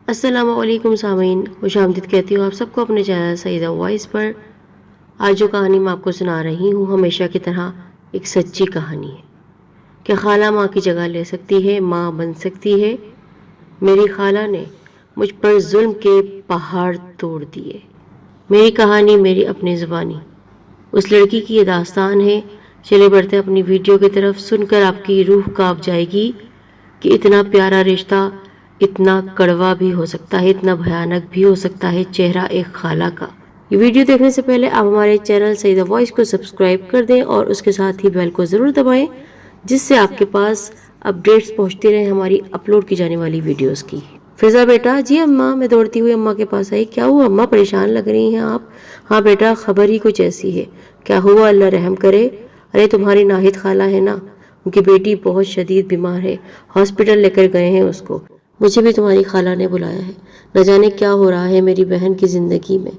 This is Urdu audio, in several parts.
السلام علیکم سامعین، خوش آمدید کہتی ہوں آپ سب کو اپنے چینل سعیدہ وائس پر۔ آج جو کہانی میں آپ کو سنا رہی ہوں ہمیشہ کی طرح ایک سچی کہانی ہے کہ خالہ ماں کی جگہ لے سکتی ہے، ماں بن سکتی ہے۔ میری خالہ نے مجھ پر ظلم کے پہاڑ توڑ دیے۔ میری کہانی میری اپنی زبانی، اس لڑکی کی یہ داستان ہے۔ چلے بڑھتے اپنی ویڈیو کی طرف، سن کر آپ کی روح کانپ جائے گی کہ اتنا پیارا رشتہ اتنا کڑوا بھی ہو سکتا ہے، اتنا بھیانک بھی ہو سکتا ہے چہرہ ایک خالہ کا۔ یہ ویڈیو دیکھنے سے پہلے آپ ہمارے چینل سعیدہ وائس کو سبسکرائب کر دیں اور اس کے ساتھ ہی بیل کو ضرور دبائیں، جس سے آپ کے پاس اپڈیٹس پہنچتی رہیں ہماری اپلوڈ کی جانے والی ویڈیوز کی۔ فضا بیٹا، جی اماں، میں دوڑتی ہوئی اماں کے پاس آئی۔ کیا ہوا اماں، پریشان لگ رہی ہیں آپ؟ ہاں بیٹا، خبر ہی کچھ ایسی ہے۔ کیا ہوا؟ اللہ رحم کرے۔ ارے تمہاری ناہید خالہ ہے نا، ان کی بیٹی بہت شدید بیمار ہے، ہاسپٹل لے کر گئے ہیں اس کو۔ مجھے بھی تمہاری خالہ نے بلایا ہے۔ نہ جانے کیا ہو رہا ہے میری بہن کی زندگی میں،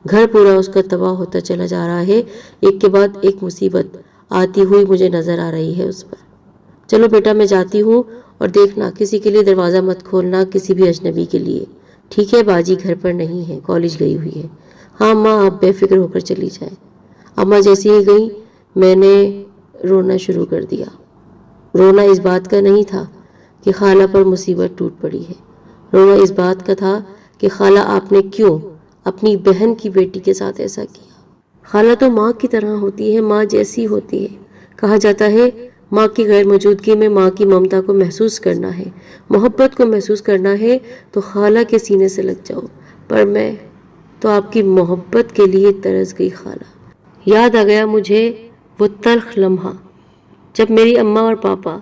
گھر پورا اس کا تباہ ہوتا چلا جا رہا ہے، ایک کے بعد ایک مصیبت آتی ہوئی مجھے نظر آ رہی ہے اس پر۔ چلو بیٹا میں جاتی ہوں، اور دیکھنا کسی کے لیے دروازہ مت کھولنا، کسی بھی اجنبی کے لیے، ٹھیک ہے؟ باجی گھر پر نہیں ہے، کالج گئی ہوئی ہے۔ ہاں ماں، آپ بے فکر ہو کر چلی جائیں۔ اماں جیسی ہی گئی، میں نے رونا شروع کر دیا۔ رونا اس بات کا نہیں تھا کہ خالہ پر مصیبت ٹوٹ پڑی ہے، رونا اس بات کا تھا کہ خالہ آپ نے کیوں اپنی بہن کی بیٹی کے ساتھ ایسا کیا۔ خالہ تو ماں کی طرح ہوتی ہے، ماں جیسی ہوتی ہے۔ کہا جاتا ہے ماں کی غیر موجودگی میں ماں کی ممتا کو محسوس کرنا ہے، محبت کو محسوس کرنا ہے تو خالہ کے سینے سے لگ جاؤ۔ پر میں تو آپ کی محبت کے لیے ترس گئی خالہ۔ یاد آ گیا مجھے وہ تلخ لمحہ جب میری اماں اور پاپا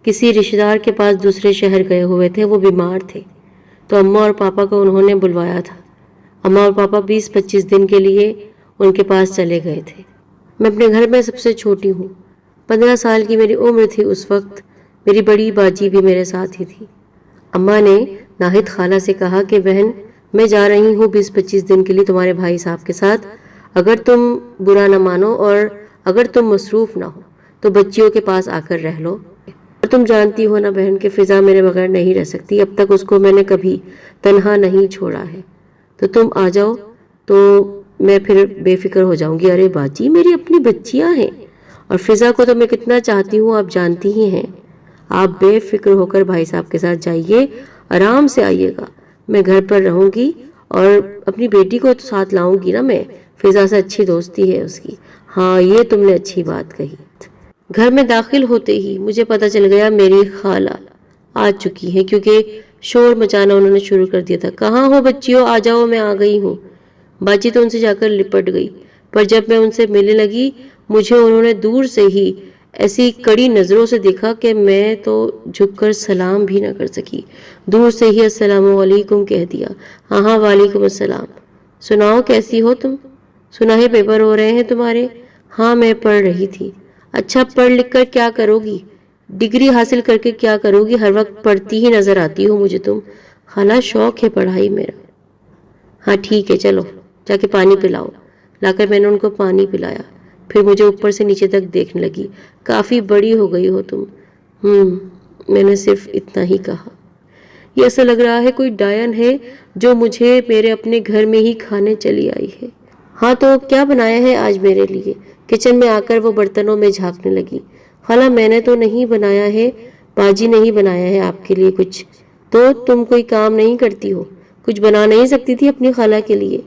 کسی رشتہ دار کے پاس دوسرے شہر گئے ہوئے تھے، وہ بیمار تھے، تو اماں اور پاپا کو انہوں نے بلوایا تھا۔ اماں اور پاپا 20-25 دن کے لیے ان کے پاس چلے گئے تھے۔ میں اپنے گھر میں سب سے چھوٹی ہوں، 15 سال کی میری عمر تھی اس وقت۔ میری بڑی باجی بھی میرے ساتھ ہی تھی۔ اماں نے ناہید خالہ سے کہا کہ بہن میں جا رہی ہوں 20-25 دن کے لیے تمہارے بھائی صاحب کے ساتھ، اگر تم برا نہ مانو اور اگر تم مصروف نہ ہو تو بچیوں کے پاس آ کر رہ لو۔ اور تم جانتی ہو نا بہن کہ فضا میرے بغیر نہیں رہ سکتی، اب تک اس کو میں نے کبھی تنہا نہیں چھوڑا ہے، تو تم آ جاؤ تو میں پھر بے فکر ہو جاؤں گی۔ ارے باجی میری اپنی بچیاں ہیں، اور فضا کو تو میں کتنا چاہتی ہوں آپ جانتی ہی ہیں۔ آپ بے فکر ہو کر بھائی صاحب کے ساتھ جائیے، آرام سے آئیے گا، میں گھر پر رہوں گی اور اپنی بیٹی کو تو ساتھ لاؤں گی نا میں، فضا سے اچھی دوستی ہے اس کی۔ ہاں یہ تم نے اچھی بات کہی۔ گھر میں داخل ہوتے ہی مجھے پتا چل گیا میری خالہ آ چکی ہے، کیونکہ شور مچانا انہوں نے شروع کر دیا تھا۔ کہاں ہو بچیوں، آ جاؤ، میں آ گئی ہوں۔ باجی تو ان سے جا کر لپٹ گئی، پر جب میں ان سے ملنے لگی مجھے انہوں نے دور سے ہی ایسی کڑی نظروں سے دیکھا کہ میں تو جھک کر سلام بھی نہ کر سکی، دور سے ہی السلام علیکم کہہ دیا۔ ہاں ہاں وعلیکم السلام، سناؤ کیسی ہو تم؟ سنا ہے پیپر ہو رہے ہیں تمہارے؟ ہاں میں پڑھ رہی تھی۔ اچھا پڑھ لکھ کر کیا کرو گی؟ ڈگری حاصل کر کے کیا کرو گی؟ ہر وقت پڑھتی ہی نظر آتی ہو مجھے تم۔ خالہ شوق ہے پڑھائی میرا۔ ہاں ٹھیک ہے، چلو جا کے پانی پلاؤ۔ لا کر میں نے ان کو پانی پلایا، پھر مجھے اوپر سے نیچے تک دیکھنے لگی۔ کافی بڑی ہو گئی ہو تم۔ میں نے صرف اتنا ہی کہا۔ یہ ایسا لگ رہا ہے کوئی ڈائن ہے جو مجھے میرے اپنے گھر میں ہی کھانے چلی آئی ہے۔ ہاں تو کیا بنایا ہے آج میرے لیے؟ کچن میں آ کر وہ برتنوں میں جھانکنے لگی۔ خالہ میں نے تو نہیں بنایا ہے، باجی نہیں بنایا ہے آپ کے لیے کچھ۔ تو تم کوئی کام نہیں کرتی ہو؟ کچھ بنا نہیں سکتی تھی اپنی خالہ کے لیے؟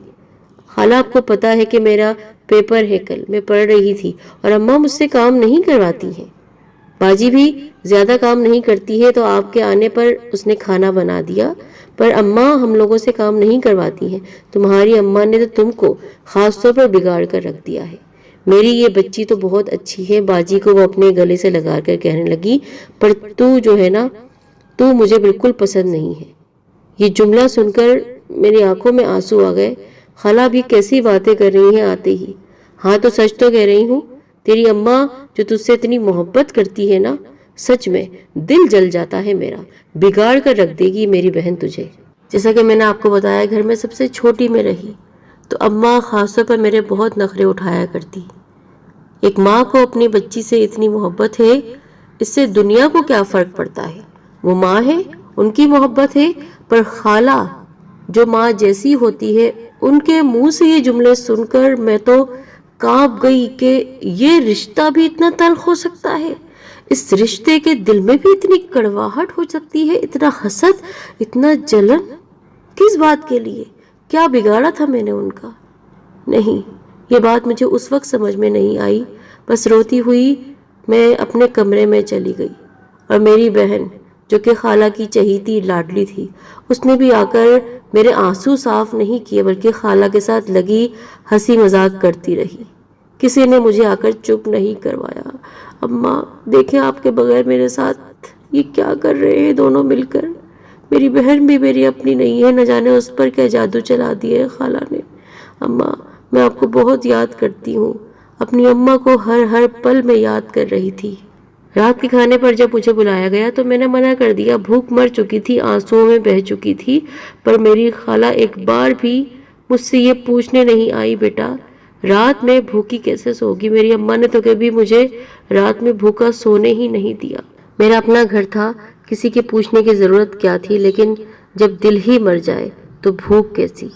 خالہ آپ کو پتا ہے کہ میرا پیپر ہے کل، میں پڑھ رہی تھی، اور اماں مجھ سے کام نہیں کرواتی ہیں۔ باجی بھی زیادہ کام نہیں کرتی ہے تو آپ کے آنے پر اس نے کھانا بنا دیا، پر اماں ہم لوگوں سے کام نہیں کرواتی ہیں۔ تمہاری اماں نے تو تم کو خاص طور پر بگاڑ کر رکھ دیا ہے۔ میری یہ بچی تو بہت اچھی ہے، باجی کو وہ اپنے گلے سے لگا کر کہنے لگی، پر تو جو ہے نا، تو مجھے بالکل پسند نہیں ہے۔ یہ جملہ سن کر میری آنکھوں میں آنسو آ گئے۔ خالہ بھی کیسی باتیں کر رہی ہیں آتے ہی۔ ہاں تو سچ تو کہہ رہی ہوں، تیری اماں جو تجھ سے اتنی محبت کرتی ہے نا، سچ میں دل جل جاتا ہے میرا، بگاڑ کر رکھ دے گی میری بہن تجھے۔ جیسا کہ میں نے آپ کو بتایا گھر میں سب سے چھوٹی میں رہی، تو اماں خاص طور پر میرے بہت نخرے اٹھایا کرتی۔ ایک ماں کو اپنی بچی سے اتنی محبت ہے، اس سے دنیا کو کیا فرق پڑتا ہے؟ وہ ماں ہے، ان کی محبت ہے، پر خالہ جو ماں جیسی ہوتی ہے ان کے منہ سے یہ جملے سن کر میں تو کانپ گئی کہ یہ رشتہ بھی اتنا تلخ ہو سکتا ہے، اس رشتے کے دل میں بھی اتنی کڑواہٹ ہو سکتی ہے، اتنا حسد، اتنا جلن، کس بات کے لیے؟ کیا بگاڑا تھا میں نے ان کا؟ نہیں، یہ بات مجھے اس وقت سمجھ میں نہیں آئی، بس روتی ہوئی میں اپنے کمرے میں چلی گئی، اور میری بہن جو کہ خالہ کی چہیتی لاڈلی تھی، اس نے بھی آ کر میرے آنسو صاف نہیں کیے بلکہ خالہ کے ساتھ لگی ہنسی مذاق کرتی رہی۔ کسی نے مجھے آ کر چپ نہیں کروایا۔ اماں دیکھیں آپ کے بغیر میرے ساتھ یہ کیا کر رہے ہیں دونوں مل کر، میری بہن بھی میری اپنی نہیں ہے، نہ جانے اس پر کیا جادو چلا دیا ہے خالہ نے۔ اماں میں آپ کو بہت یاد کرتی ہوں، اپنی اماں کو ہر پل میں یاد کر رہی تھی۔ رات کے کھانے پر جب مجھے بلایا گیا تو میں نے منع کر دیا، بھوک مر چکی تھی، آنسوؤں میں بہہ چکی تھی، پر میری خالہ ایک بار بھی مجھ سے یہ پوچھنے نہیں آئی بیٹا رات میں بھوکی کیسے سوگی۔ میری اماں نے تو کبھی مجھے رات میں بھوکا سونے ہی نہیں دیا۔ میرا اپنا گھر تھا، کسی کے پوچھنے کی ضرورت کیا تھی، لیکن جب دل ہی مر جائے تو بھوک کیسی۔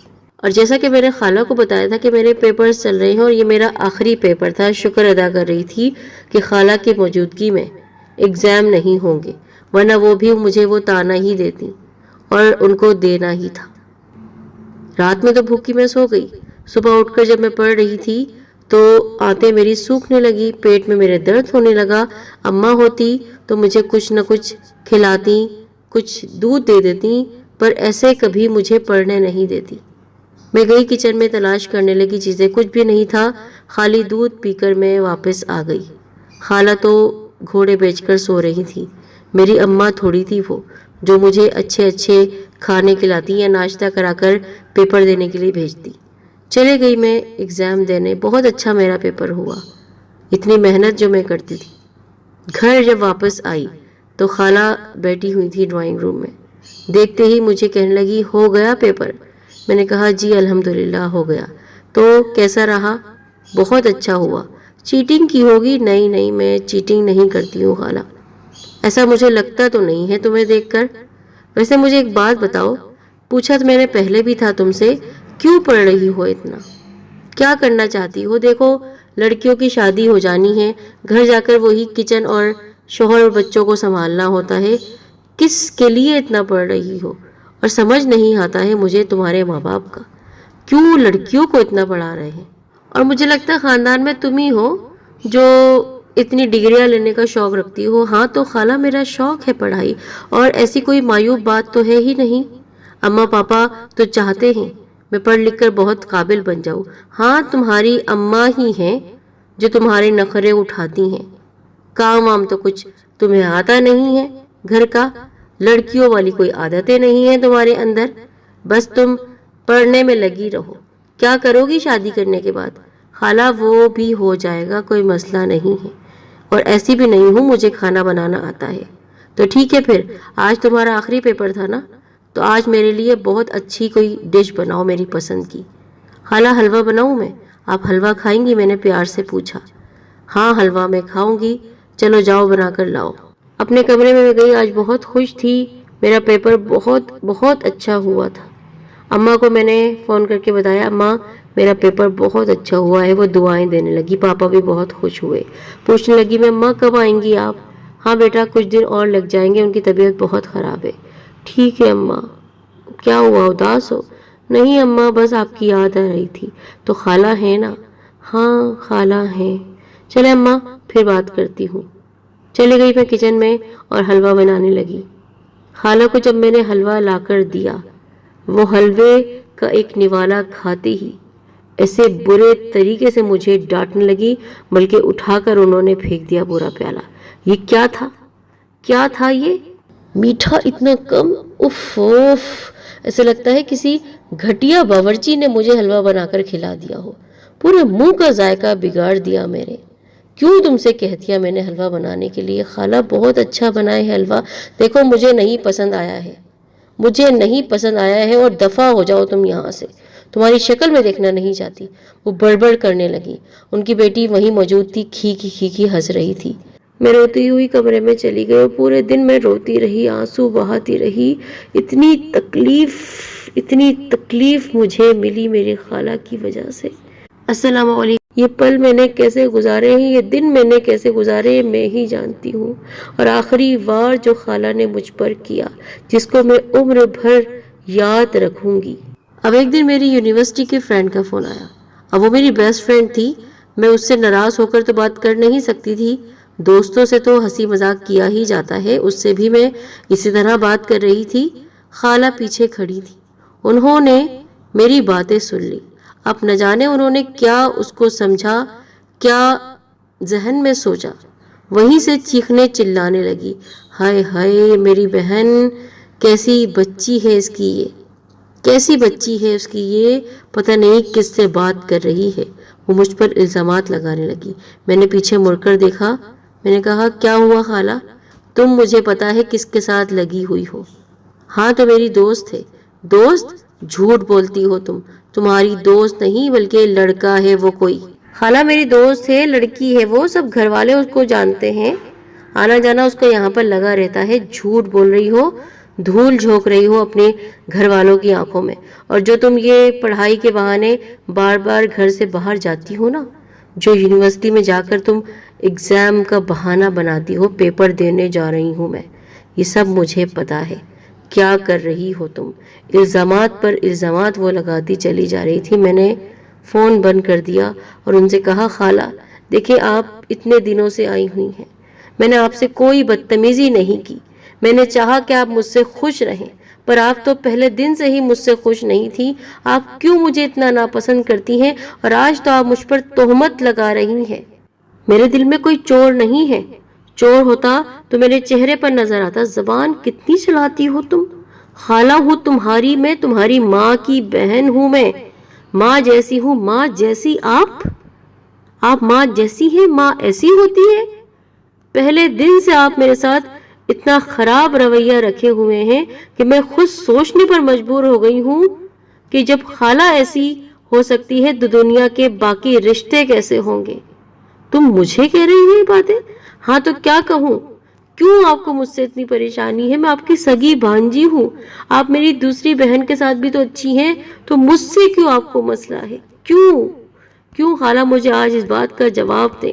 اور جیسا کہ میں نے خالہ کو بتایا تھا کہ میرے پیپرز چل رہے ہیں اور یہ میرا آخری پیپر تھا، شکر ادا کر رہی تھی کہ خالہ کی موجودگی میں ایگزام نہیں ہوں گے، ورنہ وہ بھی مجھے وہ تانا ہی دیتی اور ان کو دینا ہی تھا۔ رات میں تو بھوکی میں سو گئی۔ صبح اٹھ کر جب میں پڑھ رہی تھی تو آنتیں میری سوکھنے لگی، پیٹ میں میرے درد ہونے لگا۔ اماں ہوتی تو مجھے کچھ نہ کچھ کھلاتی، کچھ دودھ دے دیتی، پر ایسے کبھی مجھے پڑھنے نہیں دیتی۔ میں گئی کچن میں، تلاش کرنے لگی چیزیں، کچھ بھی نہیں تھا، خالی دودھ پی کر میں واپس آ گئی۔ خالہ تو گھوڑے بیچ کر سو رہی تھی، میری اماں تھوڑی تھی وہ جو مجھے اچھے کھانے کھلاتی یا ناشتہ کرا کر پیپر دینے کے لیے بھیجتی۔ چلے گئی میں ایگزام دینے، بہت اچھا میرا پیپر ہوا، اتنی محنت جو میں کرتی تھی۔ گھر جب واپس آئی تو خالہ بیٹھی ہوئی تھی ڈرائنگ روم میں، دیکھتے ہی مجھے کہنے لگی ہو گیا پیپر؟ میں نے کہا جی الحمدللہ ہو گیا۔ تو کیسا رہا؟ بہت اچھا ہوا۔ چیٹنگ کی ہوگی؟ نہیں میں چیٹنگ نہیں کرتی ہوں خالہ، ایسا مجھے لگتا تو نہیں ہے تمہیں دیکھ کر۔ ویسے مجھے ایک بات بتاؤ، پوچھا تو میں نے پہلے بھی تھا تم سے، کیوں پڑھ رہی ہو اتنا؟ کیا کرنا چاہتی ہو؟ دیکھو لڑکیوں کی شادی ہو جانی ہے، گھر جا کر وہی کچن اور شوہر اور بچوں کو سنبھالنا ہوتا ہے، کس کے لیے اتنا پڑھ رہی ہو؟ اور سمجھ نہیں آتا ہے مجھے تمہارے ماں باپ کا، کیوں لڑکیوں کو اتنا پڑھا رہے ہیں؟ اور مجھے لگتا ہے خاندان میں تم ہی ہو جو اتنی ڈگریاں لینے کا شوق رکھتی ہو۔ ہاں تو خالہ میرا شوق ہے پڑھائی، اور ایسی کوئی معیوب بات تو ہے ہی نہیں۔ اماں پاپا تو چاہتے ہیں میں پڑھ لکھ کر بہت قابل بن جاؤں۔ ہاں تمہاری اماں ہی ہیں جو تمہارے نخرے اٹھاتی ہیں، کام وام تو کچھ تمہیں آتا نہیں ہے گھر کا، لڑکیوں والی کوئی عادتیں نہیں ہیں تمہارے اندر، بس تم پڑھنے میں لگی رہو۔ کیا کرو گی شادی کرنے کے بعد؟ خالہ وہ بھی ہو جائے گا، کوئی مسئلہ نہیں ہے، اور ایسی بھی نہیں ہوں، مجھے کھانا بنانا آتا ہے۔ تو ٹھیک ہے پھر، آج تمہارا آخری پیپر تھا نا، تو آج میرے لیے بہت اچھی کوئی ڈش بناؤ میری پسند کی۔ خالہ حلوہ بناؤں میں؟ آپ حلوہ کھائیں گی؟ میں نے پیار سے پوچھا۔ ہاں حلوہ میں کھاؤں گی، چلو جاؤ بنا کر لاؤ۔ اپنے کمرے میں گئی، آج بہت خوش تھی، میرا پیپر بہت اچھا ہوا تھا۔ اماں کو میں نے فون کر کے بتایا، اماں میرا پیپر بہت اچھا ہوا ہے، وہ دعائیں دینے لگی، پاپا بھی بہت خوش ہوئے، پوچھنے لگی میں اماں کب آئیں گی آپ؟ ہاں بیٹا کچھ دن اور لگ جائیں گے، ان کی طبیعت بہت خراب ہے۔ ٹھیک ہے اماں۔ کیا ہوا، اداس ہو؟ نہیں اماں بس آپ کی یاد آ رہی تھی۔ تو خالہ ہے نا؟ ہاں خالہ ہیں۔ چلے اماں پھر بات کرتی ہوں۔ چلے گئی میں کچن میں اور حلوہ بنانے لگی۔ خالہ کو جب میں نے حلوہ لا کر دیا، وہ حلوے کا ایک نوالا کھاتے ہی ایسے برے طریقے سے مجھے ڈانٹنے لگی، بلکہ اٹھا کر انہوں نے پھینک دیا پورا پیالہ۔ یہ کیا تھا یہ؟ میٹھا اتنا کم، اف ایسے لگتا ہے کسی گھٹیا باورچی نے مجھے حلوہ بنا کر کھلا دیا ہو، پورے منہ کا ذائقہ بگاڑ دیا میرے۔ کیوں تم سے کہہ دیا میں نے حلوہ بنانے کے لیے؟ خالہ بہت اچھا بنائے ہے حلوہ، دیکھو مجھے نہیں پسند آیا ہے، اور دفع ہو جاؤ تم یہاں سے، تمہاری شکل میں دیکھنا نہیں چاہتی۔ وہ بڑبڑ کرنے لگی۔ ان کی بیٹی وہیں موجود تھی، کھی کھی ہنس رہی تھی۔ میں روتی ہوئی کمرے میں چلی گئی اور پورے دن میں روتی رہی، آنسو بہاتی رہی۔ اتنی تکلیف مجھے ملی میری خالہ کی وجہ سے۔ السلام علیکم۔ یہ پل میں نے کیسے گزارے ہیں، یہ دن میں نے کیسے گزارے میں ہی جانتی ہوں، اور آخری وار جو خالہ نے مجھ پر کیا، جس کو میں عمر بھر یاد رکھوں گی۔ اب ایک دن میری یونیورسٹی کے فرینڈ کا فون آیا۔ اب وہ میری بیسٹ فرینڈ تھی، میں اس سے ناراض ہو کر تو بات کر نہیں سکتی تھی، دوستوں سے تو ہنسی مذاق کیا ہی جاتا ہے، اس سے بھی میں اسی طرح بات کر رہی تھی۔ خالہ پیچھے کھڑی تھی، انہوں نے میری باتیں سن لی۔ اب نہ جانے انہوں نے کیا اس کو سمجھا، کیا ذہن میں سوچا، وہیں سے چیخنے چلانے لگی، ہائے ہائے میری بہن، کیسی بچی ہے اس کی، یہ پتہ نہیں کس سے بات کر رہی ہے۔ وہ مجھ پر الزامات لگانے لگی۔ میں نے پیچھے مڑ کر دیکھا، میں نے کہا، کیا ہوا خالہ؟ تم مجھے پتا ہے کس کے ساتھ لگی ہوئی ہو۔ ہاں تو میری دوست ہے۔ دوست؟ جھوٹ بولتی ہو تم، تمہاری دوست نہیں بلکہ لڑکا ہے وہ کوئی۔ خالہ میری دوست ہے، لڑکی ہے وہ، سب گھر والے اس کو جانتے ہیں، آنا جانا اس کا یہاں پر لگا رہتا ہے۔ جھوٹ بول رہی ہو، دھول جھونک رہی ہو اپنے گھر والوں کی آنکھوں میں۔ اور جو تم یہ پڑھائی کے بہانے بار بار گھر سے باہر جاتی ہو نا، جو یونیورسٹی میں جا کر تم ایگزام کا بہانہ بناتی ہو، پیپر دینے جا رہی ہوں میں، یہ سب مجھے پتا ہے۔ کیا کر رہی ہو تم؟ الزامات پر الزامات وہ لگاتی چلی جا رہی تھی۔ میں نے فون بند کر دیا اور ان سے کہا، خالہ دیکھیں، آپ اتنے دنوں سے آئی ہوئی ہیں، میں نے آپ سے کوئی بدتمیزی نہیں کی، میں نے چاہا کہ آپ مجھ سے خوش رہیں، پر آپ تو پہلے دن سے ہی مجھ سے خوش نہیں تھی۔ آپ کیوں مجھے اتنا ناپسند کرتی ہیں، اور آج تو آپ مجھ پر تہمت لگا رہی ہیں۔ میرے دل میں کوئی چور نہیں ہے، چور ہوتا تو میرے چہرے پر نظر آتا۔ زبان کتنی چلاتی ہو تم؟ خالہ ہوں تمہاری، میں تمہاری ماں کی بہن ہوں، میں ماں جیسی ہوں، ماں جیسی آپ ماں جیسی ہیں، ماں ایسی ہوتی ہے؟ پہلے دن سے آپ میرے ساتھ اتنا خراب رویہ رکھے ہوئے ہیں کہ میں خود سوچنے پر مجبور ہو گئی ہوں کہ جب خالہ ایسی ہو سکتی ہے تو دنیا کے باقی رشتے کیسے ہوں گے۔ تم مجھے کہہ رہی ہو یہ باتیں؟ ہاں تو کیا کہوں؟ کیوں آپ کو مجھ سے اتنی پریشانی ہے؟ میں آپ کی سگی بھانجی ہوں، آپ میری دوسری بہن کے ساتھ بھی تو اچھی ہیں، تو مجھ سے کیوں آپ کو مسئلہ ہے؟ کیوں خالہ مجھے آج اس بات کا جواب دیں۔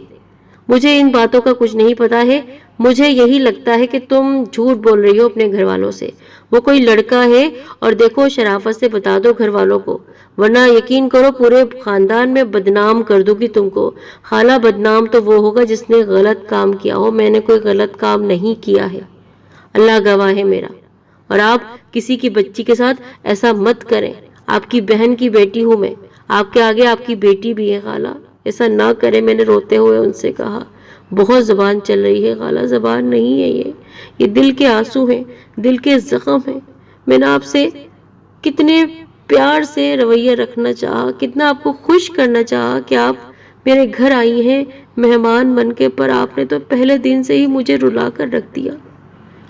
مجھے ان باتوں کا کچھ نہیں پتا ہے، مجھے یہی لگتا ہے کہ تم جھوٹ بول رہی ہو اپنے گھر والوں سے، وہ کوئی لڑکا ہے، اور دیکھو شرافت سے بتا دو گھر والوں کو، ورنہ یقین کرو پورے خاندان میں بدنام کر دوں گی تم کو۔ خالہ بدنام تو وہ ہوگا جس نے غلط کام کیا ہو، میں نے کوئی غلط کام نہیں کیا ہے، اللہ گواہ ہے میرا، اور آپ کسی کی بچی کے ساتھ ایسا مت کریں، آپ کی بہن کی بیٹی ہوں میں، آپ کے آگے آپ کی بیٹی بھی ہے، خالہ ایسا نہ کرے۔ میں نے روتے ہوئے ان سے کہا، بہت زبان چل رہی ہے خالہ، زبان نہیں ہے یہ دل کے آنسو ہیں، دل کے زخم ہیں۔ میں نے آپ سے کتنے پیار سے رویہ رکھنا چاہا، کتنا آپ کو خوش کرنا چاہا کہ آپ میرے گھر آئی ہیں مہمان بن کے، پر آپ نے تو پہلے دن سے ہی مجھے رلا کر رکھ دیا۔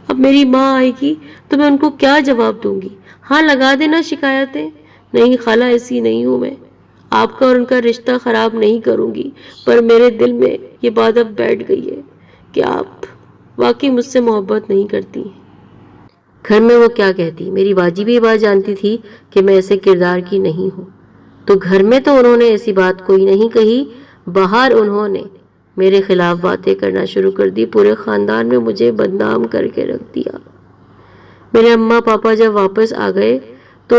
اب میری ماں آئے گی تو میں ان کو کیا جواب دوں گی؟ ہاں لگا دینا شکایتیں۔ نہیں خالہ، ایسی نہیں ہوں میں، آپ کا اور ان کا رشتہ خراب نہیں کروں گی، پر میرے دل میں یہ بات اب بیٹھ گئی ہے کہ آپ واقعی مجھ سے محبت نہیں کرتی ہیں۔ گھر میں وہ کیا کہتی، میری باجی بھی یہ بات جانتی تھی کہ میں ایسے کردار کی نہیں ہوں، تو گھر میں تو انہوں نے ایسی بات کوئی نہیں کہی، باہر انہوں نے میرے خلاف باتیں کرنا شروع کر دی، پورے خاندان میں مجھے بدنام کر کے رکھ دیا۔ میرے اماں پاپا جب واپس آ گئے تو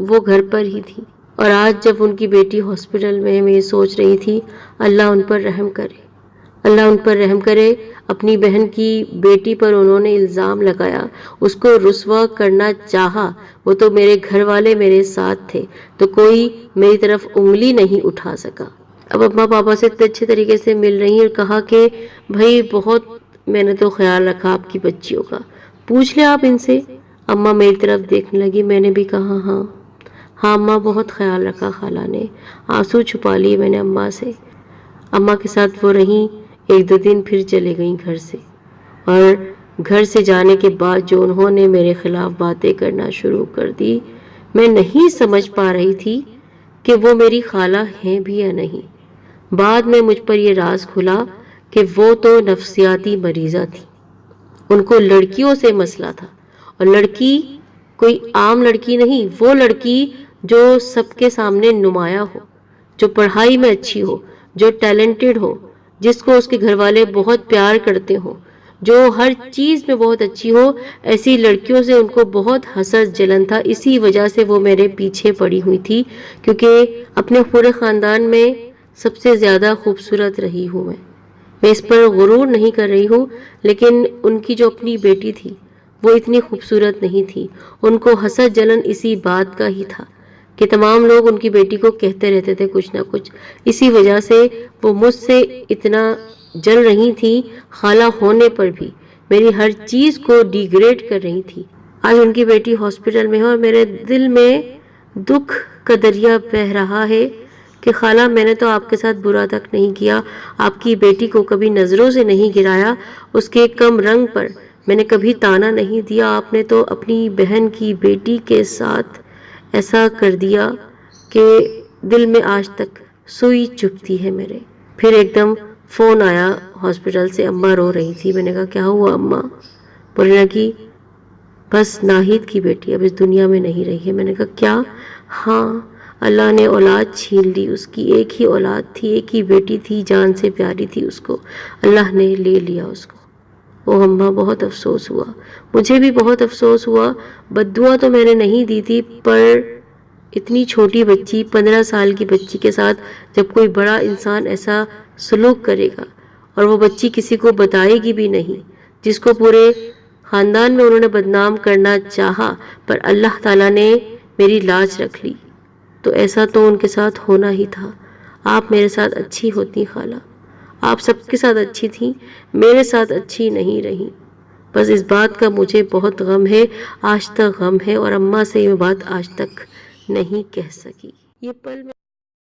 وہ گھر پر ہی تھی، اور آج جب ان کی بیٹی ہاسپٹل میں یہ سوچ رہی تھی، اللہ ان پر رحم کرے، اللہ ان پر رحم کرے۔ اپنی بہن کی بیٹی پر انہوں نے الزام لگایا، اس کو رسوا کرنا چاہا، وہ تو میرے گھر والے میرے ساتھ تھے تو کوئی میری طرف انگلی نہیں اٹھا سکا۔ اب اماں پاپا سے اچھے طریقے سے مل رہی ہیں اور کہا کہ بھائی بہت میں نے تو خیال رکھا آپ کی بچیوں کا، پوچھ لیں آپ ان سے۔ اماں میری طرف دیکھنے لگی، میں نے بھی کہا ہاں اماں، بہت خیال رکھا خالہ نے۔ آنسو چھپا لیے میں نے اماں سے۔ اماں کے ساتھ وہ رہیں، ایک دو دن پھر چلے گئیں گھر سے، اور گھر سے جانے کے بعد جو انہوں نے میرے خلاف باتیں کرنا شروع کر دی، میں نہیں سمجھ پا رہی تھی کہ وہ میری خالہ ہیں بھی یا نہیں۔ بعد میں مجھ پر یہ راز کھلا کہ وہ تو نفسیاتی مریضہ تھی، ان کو لڑکیوں سے مسئلہ تھا، اور لڑکی کوئی عام لڑکی نہیں، وہ لڑکی جو سب کے سامنے نمایاں ہو، جو پڑھائی میں اچھی ہو، جو ٹیلنٹڈ ہو، جس کو اس کے گھر والے بہت پیار کرتے ہوں، جو ہر چیز میں بہت اچھی ہو، ایسی لڑکیوں سے ان کو بہت حسد جلن تھا۔ اسی وجہ سے وہ میرے پیچھے پڑی ہوئی تھی، کیونکہ اپنے پورے خاندان میں سب سے زیادہ خوبصورت رہی ہوں میں اس پر غرور نہیں کر رہی ہوں، لیکن ان کی جو اپنی بیٹی تھی وہ اتنی خوبصورت نہیں تھی۔ ان کو حسد جلن اسی بات کا ہی تھا کہ تمام لوگ ان کی بیٹی کو کہتے رہتے تھے کچھ نہ کچھ، اسی وجہ سے وہ مجھ سے اتنا جل رہی تھی، خالہ ہونے پر بھی میری ہر چیز کو ڈیگریڈ کر رہی تھی۔ آج ان کی بیٹی ہاسپٹل میں ہے اور میرے دل میں دکھ کا دریا بہہ رہا ہے کہ خالہ میں نے تو آپ کے ساتھ برا تک نہیں کیا، آپ کی بیٹی کو کبھی نظروں سے نہیں گرایا، اس کے کم رنگ پر میں نے کبھی تانا نہیں دیا، آپ نے تو اپنی بہن کی بیٹی کے ساتھ ایسا کر دیا کہ دل میں آج تک سوئی چبھتی ہے میرے۔ پھر ایک دم فون آیا ہاسپٹل سے، اماں رو رہی تھی۔ میں نے کہا کیا ہوا اماں؟ بولنے لگی بس ناہید کی بیٹی اب اس دنیا میں نہیں رہی ہے۔ میں نے کہا کیا؟ ہاں، اللہ نے اولاد چھین لی، اس کی ایک ہی اولاد تھی، ایک ہی بیٹی تھی، جان سے پیاری تھی، اس کو اللہ نے لے لیا اس کو۔ او اماں بہت افسوس ہوا، مجھے بھی بہت افسوس ہوا۔ بد دعا تو میں نے نہیں دی تھی، پر اتنی چھوٹی بچی، 15 سال کی بچی کے ساتھ جب کوئی بڑا انسان ایسا سلوک کرے گا اور وہ بچی کسی کو بتائے گی بھی نہیں، جس کو پورے خاندان میں انہوں نے بدنام کرنا چاہا، پر اللہ تعالیٰ نے میری لاج رکھ لی، تو ایسا تو ان کے ساتھ ہونا ہی تھا۔ آپ میرے ساتھ اچھی ہوتی خالہ، آپ سب کے ساتھ اچھی تھیں، میرے ساتھ اچھی نہیں رہی۔ بس اس بات کا مجھے بہت غم ہے، آج تک غم ہے، اور اماں سے یہ بات آج تک نہیں کہہ سکی۔ یہ پل میں